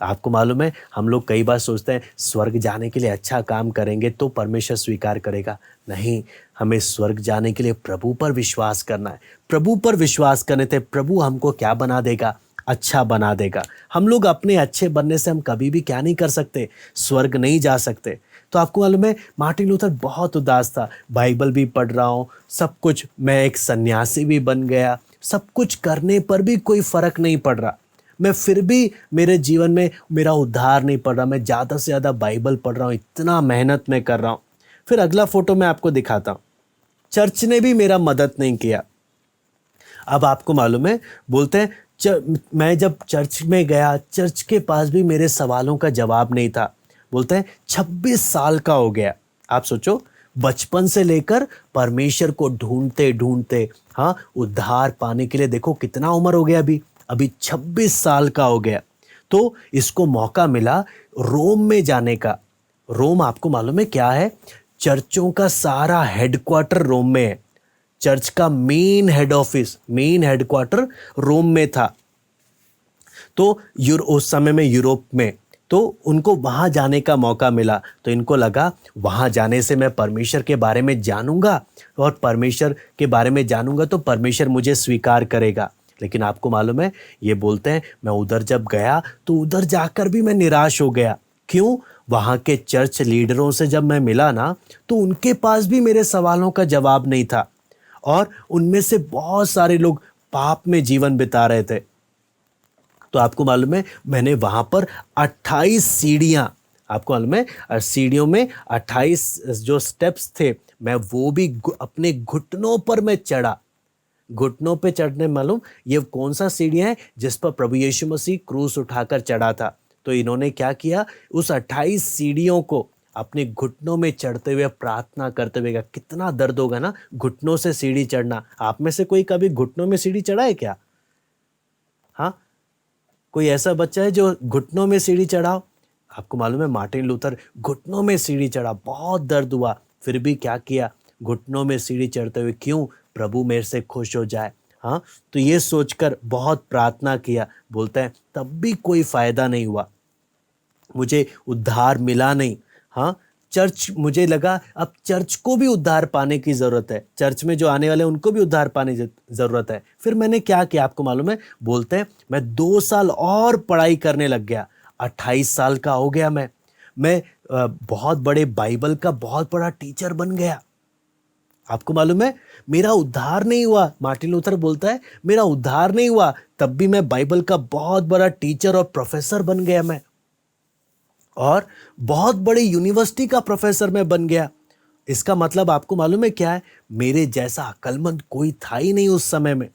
[SPEAKER 1] आपको मालूम है, हम लोग कई बार सोचते हैं स्वर्ग जाने के लिए अच्छा काम करेंगे तो परमेश्वर स्वीकार करेगा। नहीं, हमें स्वर्ग जाने के लिए प्रभु पर विश्वास करना है। प्रभु पर विश्वास करने से प्रभु हमको क्या बना देगा, अच्छा बना देगा। हम लोग अपने अच्छे बनने से हम कभी भी क्या नहीं कर सकते, स्वर्ग नहीं जा सकते। तो आपको मालूम है, मार्टिन लूथर बहुत उदास था। बाइबल भी पढ़ रहा हूँ, सब कुछ, मैं एक सन्यासी भी बन गया, सब कुछ करने पर भी कोई फर्क नहीं पड़ रहा। मैं फिर भी मेरे जीवन में मेरा उद्धार नहीं पड़ रहा। मैं ज़्यादा से ज़्यादा बाइबल पढ़ रहा हूँ, इतना मेहनत मैं कर रहा हूँ। फिर अगला फोटो मैं आपको दिखाता हूँ। चर्च ने भी मेरा मदद नहीं किया। अब आपको मालूम है, बोलते हैं मैं जब चर्च में गया, चर्च के पास भी मेरे सवालों का जवाब नहीं था। बोलते हैं 26 साल का हो गया। आप सोचो, बचपन से लेकर परमेश्वर को ढूंढते ढूंढते, हाँ, उद्धार पाने के लिए देखो कितना उम्र हो गया, अभी 26 साल का हो गया। तो इसको मौका मिला रोम में जाने का। रोम आपको मालूम है क्या है, चर्चों का सारा हेडक्वार्टर रोम में है। चर्च का main head office, main headquarter Rome में था। तो उस समय में यूरोप में, तो उनको वहां जाने का मौका मिला। तो इनको लगा वहां जाने से मैं परमेश्वर के बारे में जानूंगा, और परमेश्वर के बारे में जानूंगा तो परमेश्वर मुझे स्वीकार करेगा। लेकिन आपको मालूम है, ये बोलते हैं मैं उधर जब गया तो उधर जाकर भी मैं निराश हो गया। क्यों? वहाँ के चर्च लीडरों से जब मैं मिला ना, तो उनके पास भी मेरे सवालों का जवाब नहीं था, और उनमें से बहुत सारे लोग पाप में जीवन बिता रहे थे। तो आपको मालूम है, मैंने वहाँ पर 28 सीढ़ियाँ, आपको मालूम है सीढ़ियों में 28 जो स्टेप्स थे, मैं वो भी अपने घुटनों पर मैं चढ़ा। घुटनों पे चढ़ने, मालूम ये कौन सा सीढ़ियाँ है जिस पर प्रभु यीशु मसीह क्रूस उठाकर चढ़ा था। तो इन्होंने क्या किया, उस 28 सीढ़ियों को अपने घुटनों में चढ़ते हुए प्रार्थना करते हुए, कितना दर्द होगा ना घुटनों से सीढ़ी चढ़ना। आप में से कोई कभी घुटनों में सीढ़ी चढ़ा है क्या? हाँ, कोई ऐसा बच्चा है जो घुटनों में सीढ़ी चढ़ाओ? आपको मालूम है, मार्टिन लूथर घुटनों में सीढ़ी चढ़ा, बहुत दर्द हुआ, फिर भी क्या किया, घुटनों में सीढ़ी चढ़ते हुए, क्यों? प्रभु मेरे से खुश हो जाए। हाँ, तो ये सोचकर बहुत प्रार्थना किया। बोलते हैं तब भी कोई फायदा नहीं हुआ, मुझे उद्धार मिला नहीं। हाँ, चर्च, मुझे लगा अब चर्च को भी उद्धार पाने की ज़रूरत है, चर्च में जो आने वाले हैं उनको भी उद्धार पाने की ज़रूरत है। फिर मैंने क्या किया आपको मालूम है, बोलते हैं मैं 2 साल और पढ़ाई करने लग गया। 28 साल का हो गया मैं बहुत बड़े बाइबल का बहुत बड़ा टीचर बन गया। आपको मालूम है मेरा उद्धार नहीं हुआ, मार्टिन लूथर बोलता है मेरा उद्धार नहीं हुआ, तब भी मैं बाइबल का बहुत बड़ा टीचर और प्रोफेसर बन गया मैं, और बहुत बड़ी यूनिवर्सिटी का प्रोफेसर मैं बन गया। इसका मतलब आपको मालूम है क्या है, मेरे जैसा अक्लमंद कोई था ही नहीं उस समय में।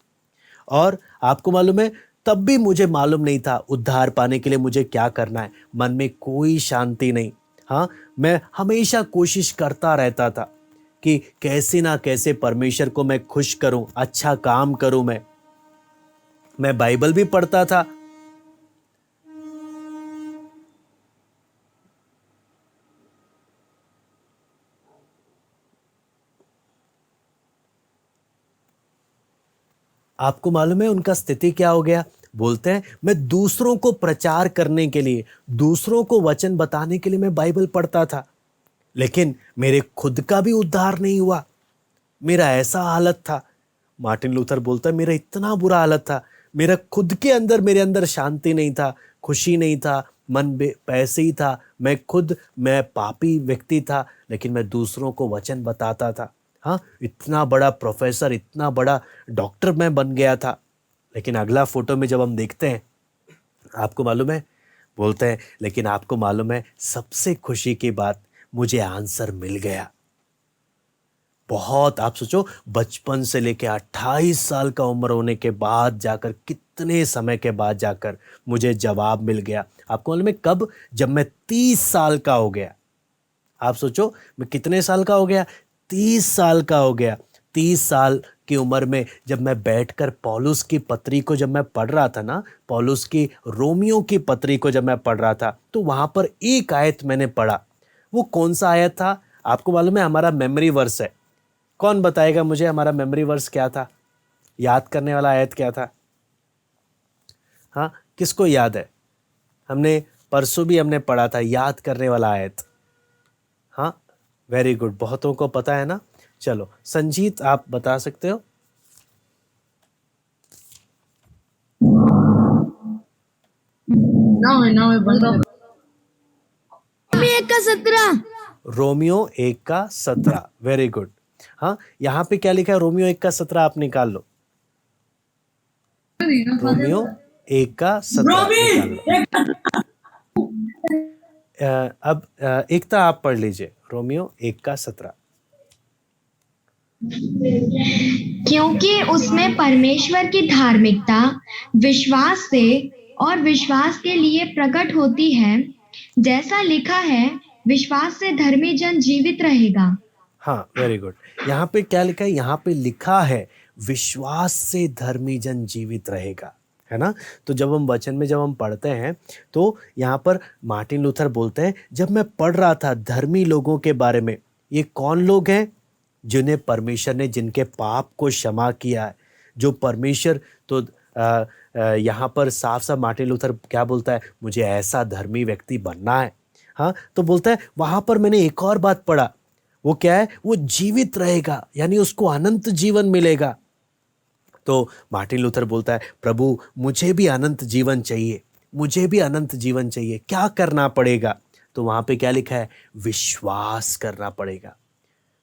[SPEAKER 1] और आपको मालूम है तब भी मुझे मालूम नहीं था उद्धार पाने के लिए मुझे क्या करना है, मन में कोई शांति नहीं। हाँ, मैं हमेशा कोशिश करता रहता था कि कैसे ना कैसे परमेश्वर को मैं खुश करूं, अच्छा काम करूं। मैं बाइबल भी पढ़ता था। आपको मालूम है उनका स्थिति क्या हो गया, बोलते हैं मैं दूसरों को प्रचार करने के लिए, दूसरों को वचन बताने के लिए मैं बाइबल पढ़ता था, लेकिन मेरे खुद का भी उद्धार नहीं हुआ। मेरा ऐसा हालत था, मार्टिन लूथर बोलता है मेरा इतना बुरा हालत था, मेरा खुद के अंदर, मेरे अंदर शांति नहीं था, खुशी नहीं था, मन पैसे ही था, मैं पापी व्यक्ति था, लेकिन मैं दूसरों को वचन बताता था। हाँ, इतना बड़ा प्रोफेसर, इतना बड़ा डॉक्टर मैं बन गया था। लेकिन अगला फोटो में जब हम देखते हैं, आपको मालूम है, बोलते हैं लेकिन आपको मालूम है सबसे खुशी की बात, मुझे आंसर मिल गया। बहुत, आप सोचो बचपन से लेके 28 साल का उम्र होने के बाद जाकर, कितने समय के बाद जाकर मुझे जवाब मिल गया। आपको मालूम है कब, जब मैं 30 साल का हो गया। आप सोचो मैं कितने साल का हो गया, 30 साल का हो गया। 30 साल की उम्र में जब मैं बैठकर पौलुस की पत्री को जब मैं पढ़ रहा था ना, पौलुस की रोमियो की पत्री को जब मैं पढ़ रहा था, तो वहाँ पर एक आयत मैंने पढ़ा। वो कौन सा आयत था आपको मालूम है, हमारा मेमोरी वर्स है। कौन बताएगा मुझे हमारा मेमोरी वर्स क्या था, याद करने वाला आयत क्या था? हाँ, किसको याद है? हमने परसों भी हमने पढ़ा था याद करने वाला आयत। हाँ, वेरी गुड, बहुतों को पता है ना। चलो संजीत आप बता सकते हो? Romeo 1:17, very good. हाँ, यहाँ पे क्या लिखा है, रोमियो 1:17 आप निकाल लो। रोमियो 1:17 निकाल लो। अब एकता आप पढ़ लीजिए, रोमियो 1:17।
[SPEAKER 3] क्योंकि उसमें परमेश्वर की धार्मिकता विश्वास से और विश्वास के लिए प्रकट होती है, जैसा लिखा है, विश्वास से धर्मी जन जीवित रहेगा।
[SPEAKER 1] हाँ, वेरी गुड। यहाँ पे क्या लिखा है, यहाँ पे लिखा है विश्वास से धर्मी जन जीवित रहेगा, है ना। तो जब हम वचन में जब हम पढ़ते हैं तो यहाँ पर मार्टिन लूथर बोलते हैं, जब मैं पढ़ रहा था धर्मी लोगों के बारे में, ये कौन लोग हैं, जिन्हें परमेश्वर ने, जिनके पाप को क्षमा किया है, जो परमेश्वर, तो यहाँ पर साफ साफ मार्टिन लूथर क्या बोलता है, मुझे ऐसा धर्मी व्यक्ति बनना है। हाँ, तो बोलता है वहाँ पर मैंने एक और बात पढ़ा, वो क्या है, वो जीवित रहेगा, यानी उसको अनंत जीवन मिलेगा। तो मार्टिन लूथर बोलता है प्रभु मुझे भी अनंत जीवन चाहिए, मुझे भी अनंत जीवन चाहिए, क्या करना पड़ेगा? तो वहाँ पे क्या लिखा है, विश्वास करना पड़ेगा।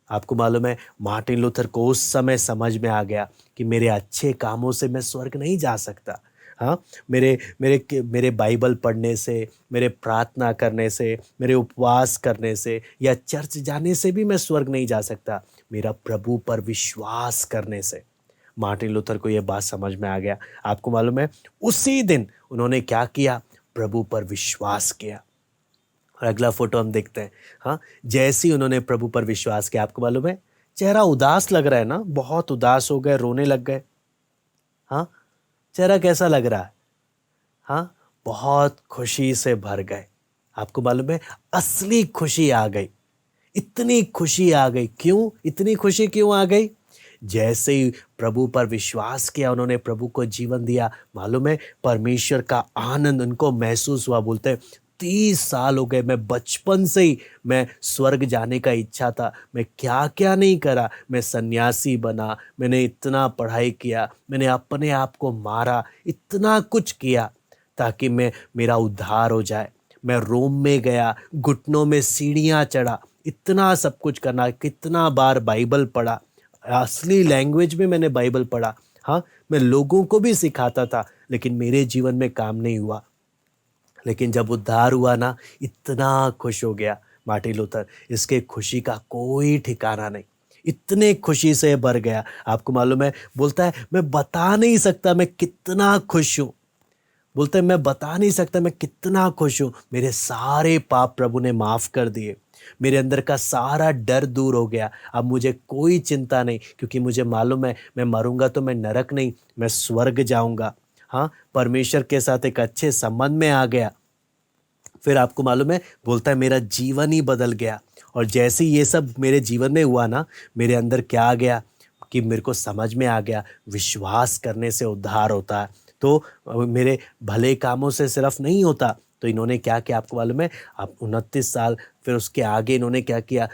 [SPEAKER 1] आपको मालूम है मार्टिन लूथर को उस समय समझ में आ गया कि मेरे अच्छे कामों से मैं स्वर्ग नहीं जा सकता। हाँ, मेरे बाइबल पढ़ने से, मेरे प्रार्थना करने से, मेरे उपवास करने से या चर्च जाने से भी मैं स्वर्ग नहीं जा सकता, मेरा प्रभु पर विश्वास करने से। मार्टिन लूथर को यह बात समझ में आ गया। आपको मालूम है उसी दिन उन्होंने क्या किया, प्रभु पर विश्वास किया। और अगला फोटो हम देखते हैं। हाँ, जैसे ही उन्होंने प्रभु पर विश्वास किया, आपको मालूम है चेहरा उदास लग रहा है ना, बहुत उदास हो गए, रोने लग गए। हाँ, चेहरा कैसा लग रहा है? हाँ, बहुत खुशी से भर गए। आपको मालूम है असली खुशी आ गई, इतनी खुशी आ गई। क्यों इतनी खुशी क्यों आ गई? जैसे ही प्रभु पर विश्वास किया, उन्होंने प्रभु को जीवन दिया, मालूम है परमेश्वर का आनंद उनको महसूस हुआ। बोलते हैं 30 साल हो गए, मैं बचपन से ही मैं स्वर्ग जाने का इच्छा था, मैं क्या क्या नहीं करा, मैं सन्यासी बना, मैंने इतना पढ़ाई किया, मैंने अपने आप को मारा, इतना कुछ किया ताकि मेरा उद्धार हो जाए। मैं रोम में गया, घुटनों में सीढ़ियाँ चढ़ा, इतना सब कुछ करना, कितना बार बाइबल पढ़ा, असली लैंग्वेज में मैंने बाइबल पढ़ा। हाँ, मैं लोगों को भी सिखाता था, लेकिन मेरे जीवन में काम नहीं हुआ। लेकिन जब उद्धार हुआ ना, इतना खुश हो गया मार्टिन लूथर, इसके खुशी का कोई ठिकाना नहीं, इतने खुशी से भर गया। आपको मालूम है, बोलता है मैं बता नहीं सकता मैं कितना खुश हूँ। बोलते हैं मैं बता नहीं सकता मैं कितना खुश हूँ। मेरे सारे पाप प्रभु ने माफ़ कर दिए, मेरे अंदर का सारा डर दूर हो गया। अब मुझे कोई चिंता नहीं, क्योंकि मुझे मालूम है मैं मरूंगा तो मैं नरक नहीं, मैं स्वर्ग जाऊंगा। हाँ, परमेश्वर के साथ एक अच्छे संबंध में आ गया। फिर आपको मालूम है, बोलता है मेरा जीवन ही बदल गया। और जैसे ही ये सब मेरे जीवन में हुआ ना, मेरे अंदर क्या आ गया कि मेरे को समझ में आ गया, विश्वास करने से उद्धार होता है। तो मेरे भले कामों से सिर्फ नहीं होता। तो इन्होंने क्या किया आपको मालूम है, अब 29 साल फिर उसके आगे इन्होंने क्या किया,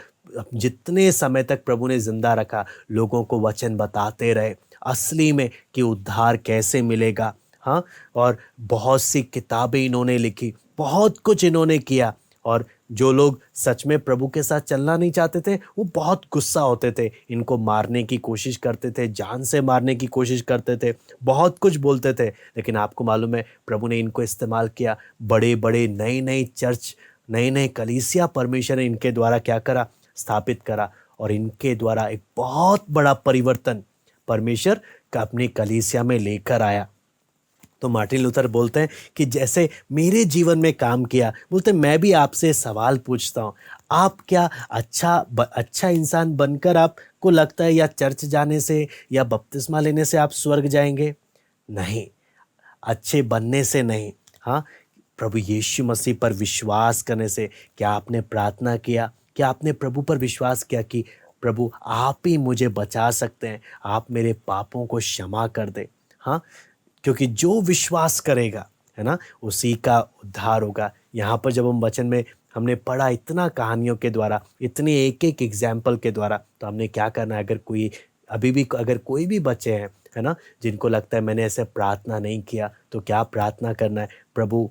[SPEAKER 1] जितने समय तक प्रभु ने जिंदा रखा, लोगों को वचन बताते रहे असली में कि उद्धार कैसे मिलेगा। हाँ, और बहुत सी किताबें इन्होंने लिखी, बहुत कुछ इन्होंने किया। और जो लोग सच में प्रभु के साथ चलना नहीं चाहते थे, वो बहुत गुस्सा होते थे, इनको मारने की कोशिश करते थे, जान से मारने की कोशिश करते थे, बहुत कुछ बोलते थे। लेकिन आपको मालूम है, प्रभु ने इनको इस्तेमाल किया। बड़े बड़े नई नई चर्च, नए नए कलीसिया परमेश्वर ने इनके द्वारा क्या करा, स्थापित करा। और इनके द्वारा एक बहुत बड़ा परिवर्तन परमेश्वर का अपनी कलीसिया में लेकर आया। तो मार्टिन लूथर बोलते हैं कि जैसे मेरे जीवन में काम किया, बोलते हैं मैं भी आपसे सवाल पूछता हूँ, आप क्या अच्छा इंसान बनकर आपको लगता है, या चर्च जाने से या बपतिस्मा लेने से आप स्वर्ग जाएंगे? नहीं, अच्छे बनने से नहीं। हाँ, प्रभु यीशु मसीह पर विश्वास करने से। क्या आपने प्रार्थना किया? क्या आपने प्रभु पर विश्वास किया कि प्रभु आप ही मुझे बचा सकते हैं, आप मेरे पापों को क्षमा कर दे? हाँ, क्योंकि जो विश्वास करेगा, है ना, उसी का उद्धार होगा। यहाँ पर जब हम वचन में हमने पढ़ा इतना कहानियों के द्वारा, इतने एक एक एग्जाम्पल के द्वारा, तो हमने क्या करना है, अगर कोई अभी भी अगर कोई भी बच्चे हैं, है ना, जिनको लगता है मैंने ऐसे प्रार्थना नहीं किया, तो क्या प्रार्थना करना है, प्रभु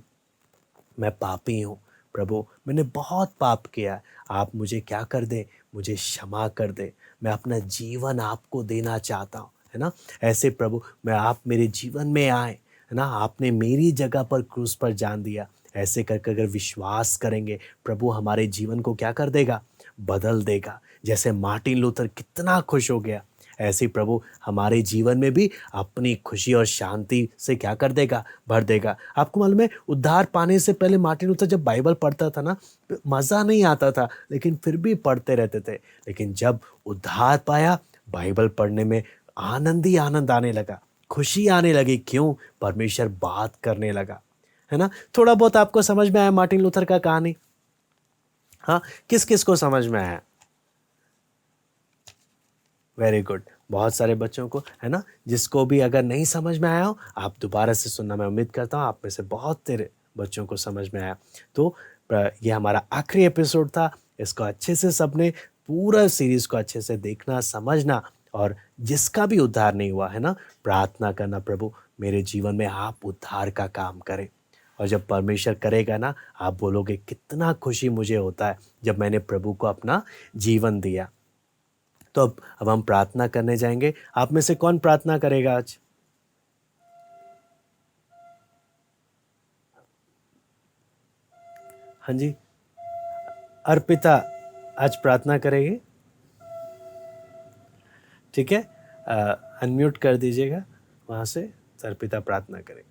[SPEAKER 1] मैं पापी हूँ, प्रभु मैंने बहुत पाप किया है, आप मुझे क्या कर दे, मुझे क्षमा कर दे, मैं अपना जीवन आपको देना चाहता हूँ, है ना। ऐसे प्रभु मैं आप मेरे जीवन में आए, है ना, आपने मेरी जगह पर क्रूस पर जान दिया। ऐसे करके अगर विश्वास करेंगे, प्रभु हमारे जीवन को क्या कर देगा, बदल देगा। जैसे मार्टिन लूथर कितना खुश हो गया, ऐसे ही प्रभु हमारे जीवन में भी अपनी खुशी और शांति से क्या कर देगा, भर देगा। आपको मालूम है, उद्धार पाने से पहले मार्टिन लूथर जब बाइबल पढ़ता था ना, मज़ा नहीं आता था, लेकिन फिर भी पढ़ते रहते थे। लेकिन जब उद्धार पाया, बाइबल पढ़ने में आनंद ही आनंद आने लगा, खुशी आने लगी। क्यों? परमेश्वर बात करने लगा, है ना। थोड़ा बहुत आपको समझ में आया मार्टिन लूथर का कहानी? हाँ, किस किस को समझ में आया? वेरी गुड, बहुत सारे बच्चों को, है ना। जिसको भी अगर नहीं समझ में आया हो, आप दोबारा से सुनना। मैं उम्मीद करता हूँ आप में से बहुत तेरे बच्चों को समझ में आया। तो ये हमारा आखिरी एपिसोड था। इसको अच्छे से सबने पूरा सीरीज़ को अच्छे से देखना, समझना, और जिसका भी उद्धार नहीं हुआ, है ना, प्रार्थना करना, प्रभु मेरे जीवन में आप उद्धार का काम करें। और जब परमेश्वर करेगा ना, आप बोलोगे कितना खुशी मुझे होता है जब मैंने प्रभु को अपना जीवन दिया। तो अब हम प्रार्थना करने जाएंगे। आप में से कौन प्रार्थना करेगा आज? हाँ जी, अर्पिता आज प्रार्थना करेगी। ठीक है, अनम्यूट कर दीजिएगा वहाँ से, अर्पिता प्रार्थना करेगी।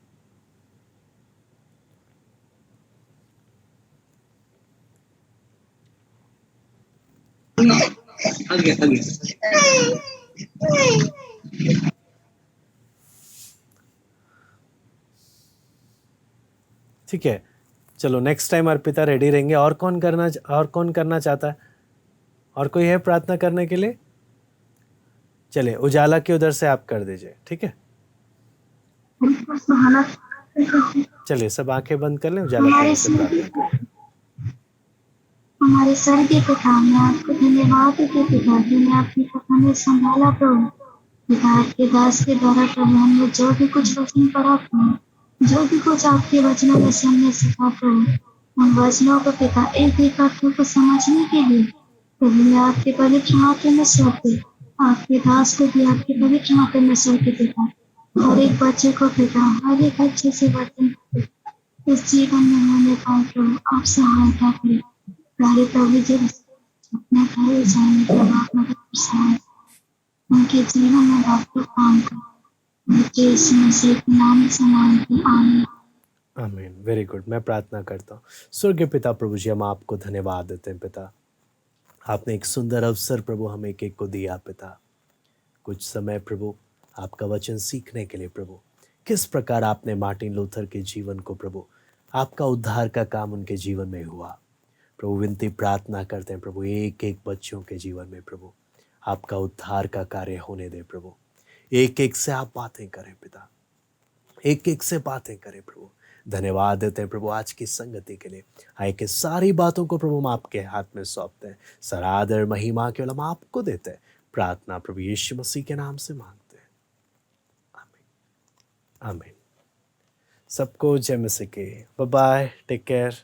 [SPEAKER 1] ठीक है, चलो नेक्स्ट टाइम अर्पिता रेडी रहेंगे। और कौन करना चाहता है? और कोई है प्रार्थना करने के लिए? चलिए, उजाला के उधर से आप कर दीजिए। ठीक है। चलिए सब आंखें बंद कर लें, उजाला
[SPEAKER 4] हमारे
[SPEAKER 1] करने से प्रार्थना करें।
[SPEAKER 4] हमारे स्वर्गीय पिता, मैं आपको धन्यवाद देती पिता ने आपकी हमें संभाला प्रभु। पिता आपके दास के द्वारा प्रभु हमने जो भी कुछ वचन पढ़ा प्रभु, जो भी कुछ आपके वचनों में से हमने सीखा प्रभु, उन वचनों को पिता एक एक अर्थों को समझने के लिए प्रभु मैं आपके पवित्र हाथों में सौंपते, आपके दास को भी आपके पवित्र हाथों में सौंपते पिता। हर एक बच्चे को पिता हर एक अच्छे से वचन इस जीवन में होने पाए प्रभु आप सहायता करें। प्यारे प्रभु जब अपने घर जाने के बाद मदद सहायता उनके जीवन में आपको काम करें। यीशु मसीह के नाम से मांगते आमीन।
[SPEAKER 1] आमीन। Very good. मैं प्रार्थना करता हूँ। स्वर्गीय पिता प्रभु जी, हम आपको धन्यवाद देते हैं पिता। आपने एक सुंदर अवसर प्रभु हमें एक एक को दिया पिता। कुछ समय प्रभु आपका वचन सीखने के लिए प्रभु, किस प्रकार आपने मार्टिन लूथर के जीवन को प्रभु, आपका उद्धार का काम उनके जीवन में हुआ प्रभु। विनती प्रार्थना करते हैं प्रभु, एक एक बच्चों के जीवन में प्रभु आपका उद्धार का कार्य होने दे प्रभु। एक एक से आप बातें करें पिता, एक एक से बातें करें प्रभु। धन्यवाद देते हैं प्रभु आज की संगति के लिए। आए के सारी बातों को प्रभु हम आपके हाथ में सौंपते हैं। सरादर महिमा केवल हम आपको देते हैं। प्रार्थना प्रभु यीशु मसीह के नाम से मांगते हैं, आमीन आमीन। सबको जय मसीह के। Bye bye, take care.